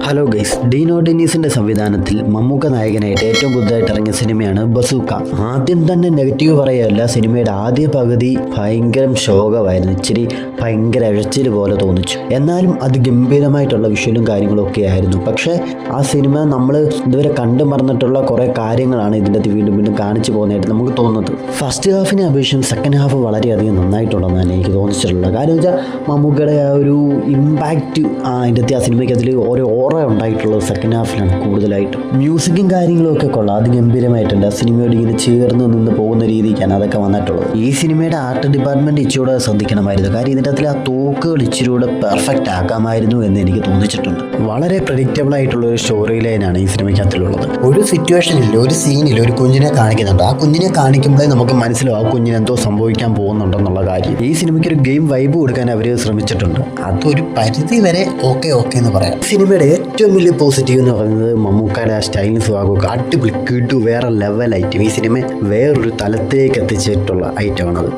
Hello guys, dino ഡെന്നീസിന്റെ സംവിധാനത്തിൽ മമ്മൂക്ക നായകനായിട്ട് ഏറ്റവും പുതുതായിട്ട് ഇറങ്ങിയ സിനിമയാണ് ബസൂക്ക. ആദ്യം തന്നെ നെഗറ്റീവ് പറയുകയല്ല, സിനിമയുടെ ആദ്യ പകുതി ഭയങ്കര ശോകമായിരുന്നു. ഇച്ചിരി ഭയങ്കര ഇഴച്ചിൽ പോലെ തോന്നിച്ചു. എന്നാലും അത് ഗംഭീരമായിട്ടുള്ള വിഷ്വലും കാര്യങ്ങളും ഒക്കെ ആയിരുന്നു. പക്ഷേ ആ സിനിമ നമ്മൾ ഇതുവരെ കണ്ടു മറന്നിട്ടുള്ള കുറേ കാര്യങ്ങളാണ് ഇതിൻ്റെ വീണ്ടും വീണ്ടും കാണിച്ചു പോകുന്നതായിട്ട് നമുക്ക് തോന്നുന്നത്. ഫസ്റ്റ് ഹാഫിനെ അപേക്ഷിച്ച് സെക്കൻഡ് ഹാഫ് വളരെയധികം നന്നായിട്ടുണ്ടെന്നാണ് എനിക്ക് തോന്നിച്ചിട്ടുള്ളത്. കാര്യം വെച്ചാൽ മമ്മൂക്കയുടെ ആ ഒരു ഇമ്പാക്റ്റ് അതിൻ്റെ ആ സിനിമയ്ക്ക് അതിൽ ഓരോ ഉണ്ടായിട്ടുള്ളത് സെക്കൻഡ് ഹാഫിലാണ് കൂടുതലായിട്ട്. മ്യൂസിക്കും കാര്യങ്ങളും ഒക്കെ കൊള്ളാം, അത് ഗംഭീരമായിട്ടുണ്ട്. ആ സിനിമയോട് ഇങ്ങനെ ചേർന്ന് നിന്ന് പോകുന്ന രീതിക്കാണ് അതൊക്കെ വന്നിട്ടുള്ളത്. ഈ സിനിമയുടെ ആർട്ട് ഡിപ്പാർട്ട്മെന്റ് ഇച്ചിരൂടെ ശ്രദ്ധിക്കണമായിരുന്നു. കാര്യം ഇതിൻ്റെ അകത്തിൽ ആ തോക്കുകൾ ഇച്ചിരൂടെ പെർഫെക്റ്റ് ആക്കാമായിരുന്നു എന്ന് എനിക്ക് തോന്നിച്ചിട്ടുണ്ട്. വളരെ പ്രെഡിക്റ്റബിൾ ആയിട്ടുള്ള ഒരു സ്റ്റോറി ലൈനാണ് ഈ സിനിമയ്ക്കകത്തിലുള്ളത്. ഒരു സിറ്റുവേഷനിൽ, ഒരു സീനിൽ ഒരു കുഞ്ഞിനെ കാണിക്കുന്നുണ്ട്. ആ കുഞ്ഞിനെ കാണിക്കുമ്പോഴേ നമുക്ക് മനസ്സിലാവും ആ കുഞ്ഞിന് എന്തോ സംഭവിക്കാൻ പോകുന്നുണ്ടെന്നുള്ള കാര്യം. ഈ സിനിമയ്ക്ക് ഒരു ഗെയിം വൈബ് കൊടുക്കാൻ അവർ ശ്രമിച്ചിട്ടുണ്ട്. അതൊരു പരിധി വരെ ഓക്കെ എന്ന് പറയാം. സിനിമയുടെ ഏറ്റവും വലിയ പോസിറ്റീവ് എന്ന് പറയുന്നത് മമ്മൂക്കയുടെ ആ സ്റ്റൈലും സ്വാഗമൊക്കെ അടിപൊളി കിട്ടു, വേറെ ലെവൽ ഐറ്റം. ഈ സിനിമ വേറൊരു തലത്തിലേക്ക് എത്തിച്ചിട്ടുള്ള ഐറ്റമാണത്.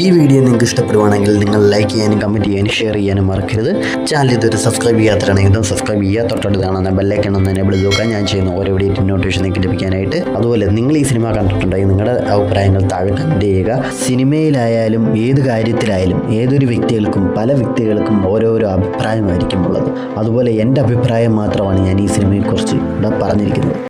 ഈ വീഡിയോ നിങ്ങൾക്ക് ഇഷ്ടപ്പെടുവാണെങ്കിൽ നിങ്ങൾ ലൈക്ക് ചെയ്യാനും കമൻറ്റ് ചെയ്യാനും ഷെയർ ചെയ്യാനും മറക്കരുത്. ചാനൽ ഇതൊരു സബ്സ്ക്രൈബ് ചെയ്യാത്തതാണെങ്കിൽ സബ്സ്ക്രൈബ് ചെയ്യുക. തൊട്ടടുത്ത് കാണുന്ന ബെല്ലൈക്കൺ ഒന്ന് എനേബിൾ ചെയ്ത് നോക്കാൻ. ഞാൻ ചെയ്യുന്ന ഓരോ വീഡിയോ നോട്ടിഫിക്കേഷൻ നിങ്ങൾക്ക് ലഭിക്കാനായിട്ട്. അതുപോലെ നിങ്ങൾ ഈ സിനിമ കണ്ടിട്ടുണ്ടെങ്കിൽ നിങ്ങളുടെ അഭിപ്രായങ്ങൾ താഴെ കമൻറ്റ് ചെയ്യുക. സിനിമയിലായാലും ഏത് കാര്യത്തിലായാലും ഏതൊരു വ്യക്തികൾക്കും പല വ്യക്തികൾക്കും ഓരോരോ അഭിപ്രായമായിരിക്കും ഉള്ളത്. അതുപോലെ എൻ്റെ അഭിപ്രായം മാത്രമാണ് ഞാൻ ഈ സിനിമയെക്കുറിച്ച് ഇവിടെ പറഞ്ഞിരിക്കുന്നത്.